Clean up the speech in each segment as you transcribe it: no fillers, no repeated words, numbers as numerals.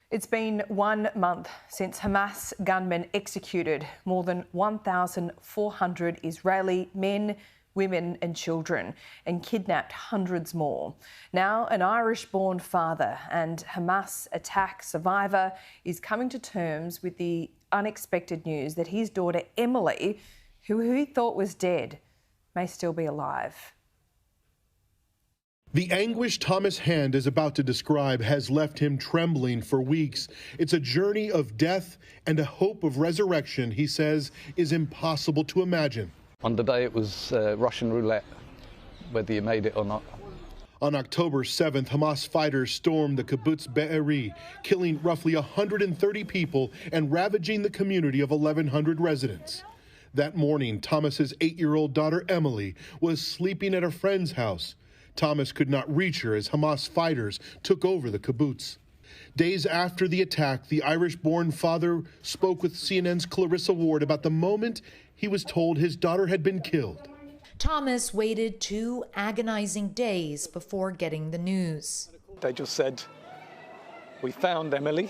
It's been 1 month since Hamas gunmen executed more than 1,400 Israeli men, women and children and kidnapped hundreds more. Now, an Irish-born father and Hamas attack survivor is coming to terms with the unexpected news that his daughter Emily, who he thought was dead, may still be alive. The anguish Thomas Hand is about to describe has left him trembling for weeks. It's a journey of death and a hope of resurrection, he says, is impossible to imagine. On the day it was Russian roulette, whether you made it or not. On October 7th, Hamas fighters stormed the kibbutz Be'eri, killing roughly 130 people and ravaging the community of 1,100 residents. That morning, Thomas's 8-year-old daughter Emily was sleeping at a friend's house. Thomas could not reach her as Hamas fighters took over the kibbutz. Days after the attack, the Irish-born father spoke with CNN's Clarissa Ward about the moment he was told his daughter had been killed. Thomas waited 2 agonizing days before getting the news. They just said, "We found Emily.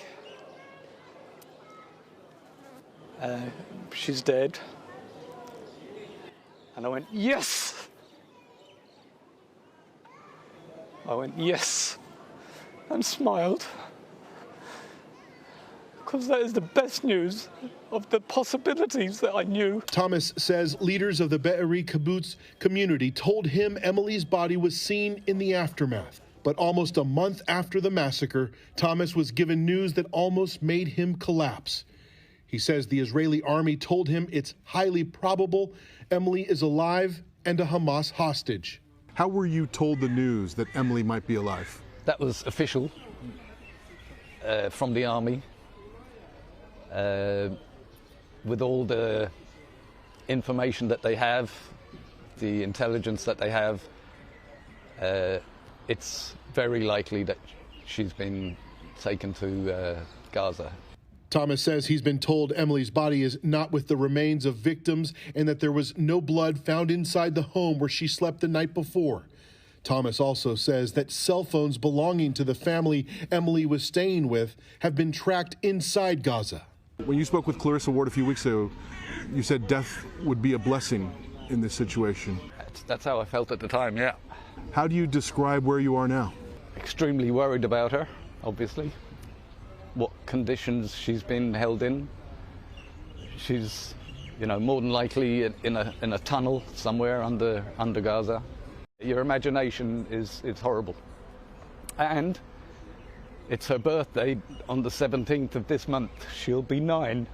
She's dead." And I went, "Yes!" I went, "Yes," and smiled, because that is the best news of the possibilities that I knew. Thomas says leaders of the Be'eri kibbutz community told him Emily's body was seen in the aftermath. But almost a month after the massacre, Thomas was given news that almost made him collapse. He says the Israeli army told him it's highly probable Emily is alive and a Hamas hostage. How were you told the news that Emily might be alive? That was official from the army, with all the information that they have, the intelligence that they have. It's very likely that she's been taken to Gaza. Thomas says he's been told Emily's body is not with the remains of victims and that there was no blood found inside the home where she slept the night before. Thomas also says that cell phones belonging to the family Emily was staying with have been tracked inside Gaza. When you spoke with Clarissa Ward a few weeks ago, you said death would be a blessing in this situation. That's how I felt at the time, yeah. How do you describe where you are now? Extremely worried about her, obviously. What conditions she's been held in. She's, more than likely in a tunnel somewhere under Gaza. Your imagination is horrible. And it's her birthday on the 17th of this month. She'll be 9.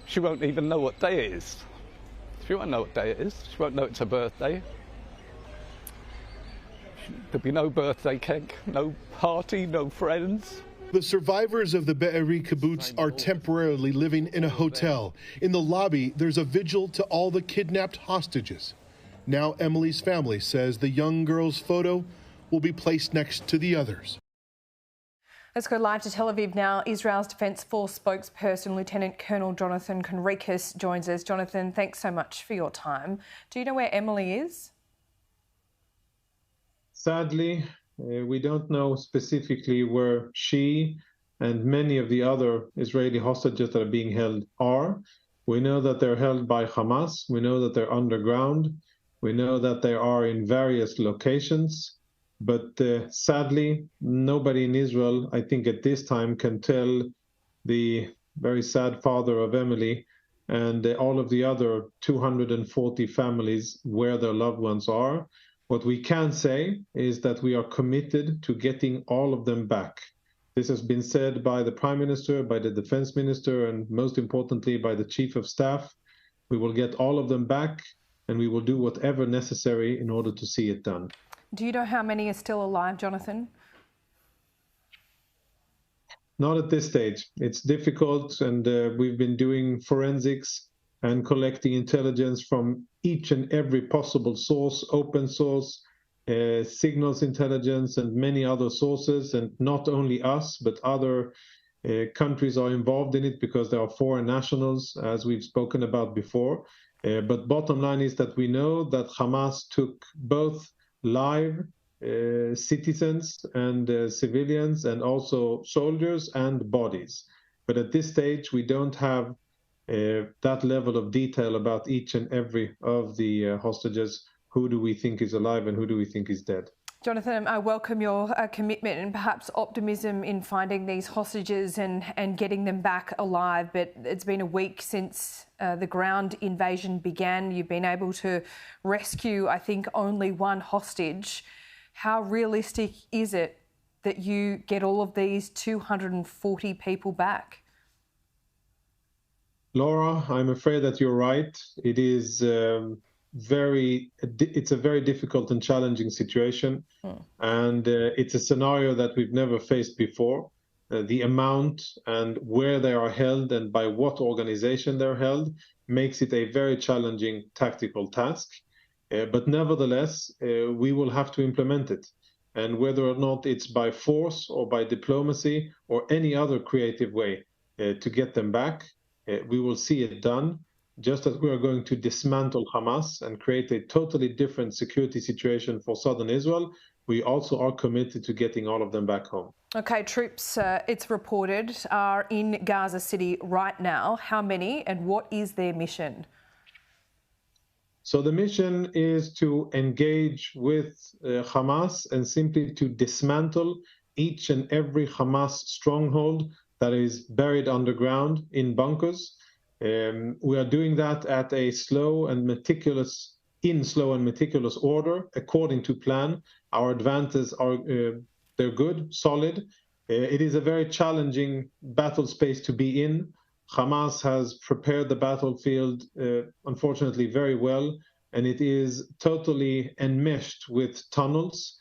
She won't even know what day it is. She won't know what day it is. She won't know it's her birthday. There'll be no birthday cake, no party, no friends. The survivors of the Be'eri kibbutz are temporarily living in a hotel. In the lobby, there's a vigil to all the kidnapped hostages. Now Emily's family says the young girl's photo will be placed next to the others. Let's go live to Tel Aviv now. Israel's Defence Force spokesperson, Lieutenant Colonel Jonathan Conricus, joins us. Jonathan, thanks so much for your time. Do you know where Emily is? Sadly, we don't know specifically where she and many of the other Israeli hostages that are being held are. We know that they're held by Hamas. We know that they're underground. We know that they are in various locations. But sadly, nobody in Israel, I think at this time, can tell the very sad father of Emily and all of the other 240 families where their loved ones are. What we can say is that we are committed to getting all of them back. This has been said by the Prime Minister, by the Defense Minister, and most importantly, by the Chief of Staff. We will get all of them back, and we will do whatever necessary in order to see it done. Do you know how many are still alive, Jonathan? Not at this stage. It's difficult, and we've been doing forensics and collecting intelligence from each and every possible source, open source, signals intelligence, and many other sources. And not only us, but other countries are involved in it because there are foreign nationals, as we've spoken about before. But bottom line is that we know that Hamas took both live citizens and civilians, and also soldiers and bodies. But at this stage, we don't have that level of detail about each and every of the hostages. Who do we think is alive and who do we think is dead? Jonathan, I welcome your commitment and perhaps optimism in finding these hostages and getting them back alive. But it's been a week since the ground invasion began. You've been able to rescue, I think, only one hostage. How realistic is it that you get all of these 240 people back? Laura, I'm afraid that you're right. It is it's a very difficult and challenging situation. And it's a scenario that we've never faced before. The amount and where they are held and by what organization they're held makes it a very challenging tactical task. But nevertheless, we will have to implement it. And whether or not it's by force or by diplomacy or any other creative way to get them back, we will see it done. Just as we are going to dismantle Hamas and create a totally different security situation for southern Israel, we also are committed to getting all of them back home. Okay, troops, it's reported, are in Gaza City right now. How many and what is their mission? So the mission is to engage with Hamas and simply to dismantle each and every Hamas stronghold that is buried underground in bunkers. We are doing that at a slow and meticulous order, according to plan. Our advances are they're good, solid. It is a very challenging battle space to be in. Hamas has prepared the battlefield, unfortunately, very well, and it is totally enmeshed with tunnels,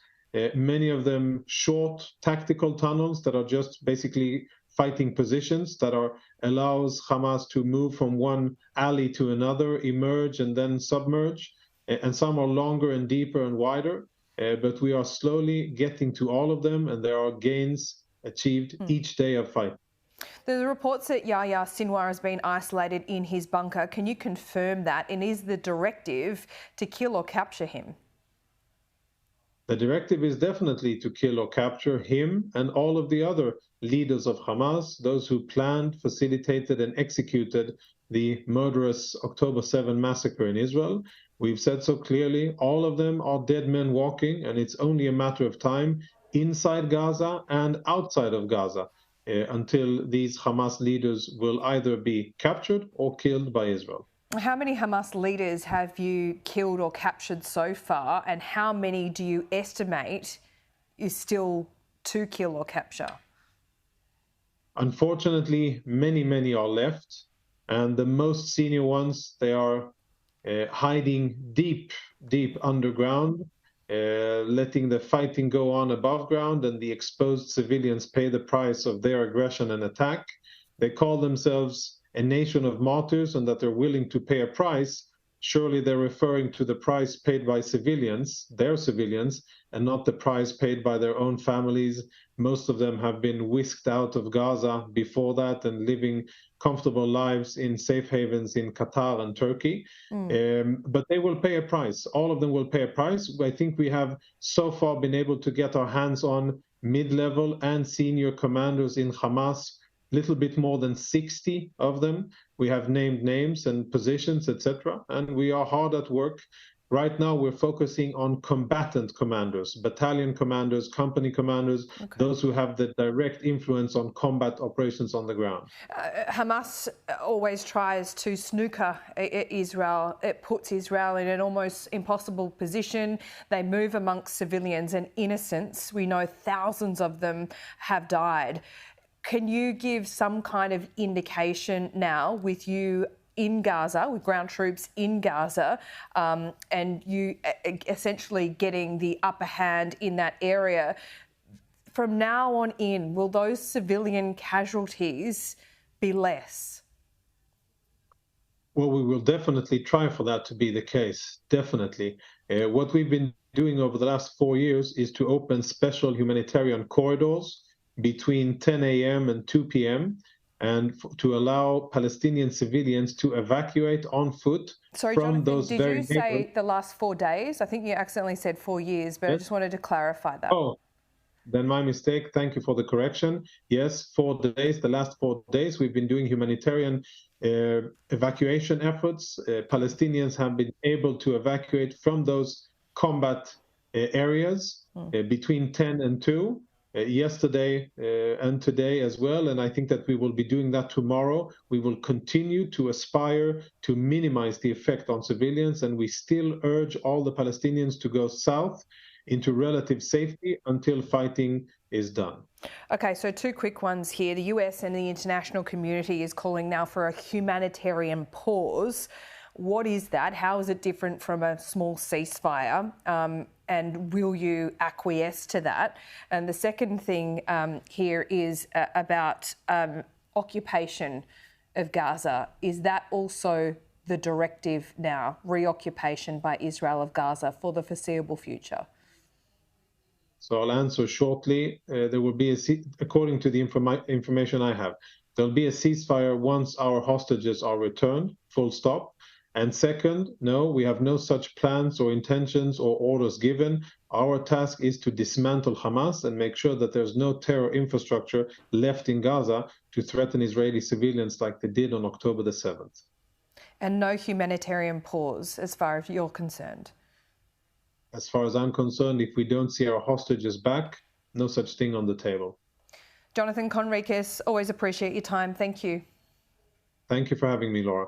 many of them short tactical tunnels that are just basically fighting positions that allows Hamas to move from one alley to another, emerge and then submerge. And some are longer and deeper and wider, but we are slowly getting to all of them, and there are gains achieved each day of fight. There's reports that Yahya Sinwar has been isolated in his bunker. Can you confirm that? And is the directive to kill or capture him? The directive is definitely to kill or capture him and all of the other leaders of Hamas, those who planned, facilitated, and executed the murderous October 7 massacre in Israel. We've said so clearly, all of them are dead men walking, and it's only a matter of time inside Gaza and outside of Gaza until these Hamas leaders will either be captured or killed by Israel. How many Hamas leaders have you killed or captured so far, and how many do you estimate is still to kill or capture? Unfortunately, many are left, and the most senior ones, they are hiding deep underground, letting the fighting go on above ground, and the exposed civilians pay the price of their aggression and attack. They call themselves a nation of martyrs and that they're willing to pay a price. Surely they're referring to the price paid by civilians, their civilians, and not the price paid by their own families. Most of them have been whisked out of Gaza before that and living comfortable lives in safe havens in Qatar and Turkey. But they will pay a price. All of them will pay a price. I think we have so far been able to get our hands on mid-level and senior commanders in Hamas, little bit more than 60 of them. We have named names and positions, etc. And we are hard at work. Right now, we're focusing on combatant commanders, battalion commanders, company commanders, those who have the direct influence on combat operations on the ground. Hamas always tries to snooker Israel. It puts Israel in an almost impossible position. They move amongst civilians and innocents. We know thousands of them have died. Can you give some kind of indication now with you in Gaza, with ground troops in Gaza, and you essentially getting the upper hand in that area? From now on in, will those civilian casualties be less? Well, we will definitely try for that to be the case, definitely. What we've been doing over the last 4 years is to open special humanitarian corridors between 10 a.m. and 2 p.m. and to allow Palestinian civilians to evacuate on foot Sorry, from Jonathan, those did very you say the last 4 days? I think you accidentally said 4 years, but I just wanted to clarify that. Oh, then my mistake. Thank you for the correction. Yes, 4 days, the last 4 days, we've been doing humanitarian evacuation efforts. Palestinians have been able to evacuate from those combat areas between 10 and 2. Yesterday and today as well, and I think that we will be doing that tomorrow. We will continue to aspire to minimize the effect on civilians, and we still urge all the Palestinians to go south into relative safety until fighting is done. Okay, so 2 quick ones here. The US and the international community is calling now for a humanitarian pause. What is that? How is it different from a small ceasefire? And will you acquiesce to that? And the second thing here is about occupation of Gaza. Is that also the directive now, reoccupation by Israel of Gaza for the foreseeable future? So I'll answer shortly. There will be, according to the information I have, there'll be a ceasefire once our hostages are returned, full stop. And second, no, we have no such plans or intentions or orders given. Our task is to dismantle Hamas and make sure that there's no terror infrastructure left in Gaza to threaten Israeli civilians like they did on October the 7th. And no humanitarian pause as far as you're concerned? As far as I'm concerned, if we don't see our hostages back, no such thing on the table. Jonathan Conricus, always appreciate your time. Thank you. Thank you for having me, Laura.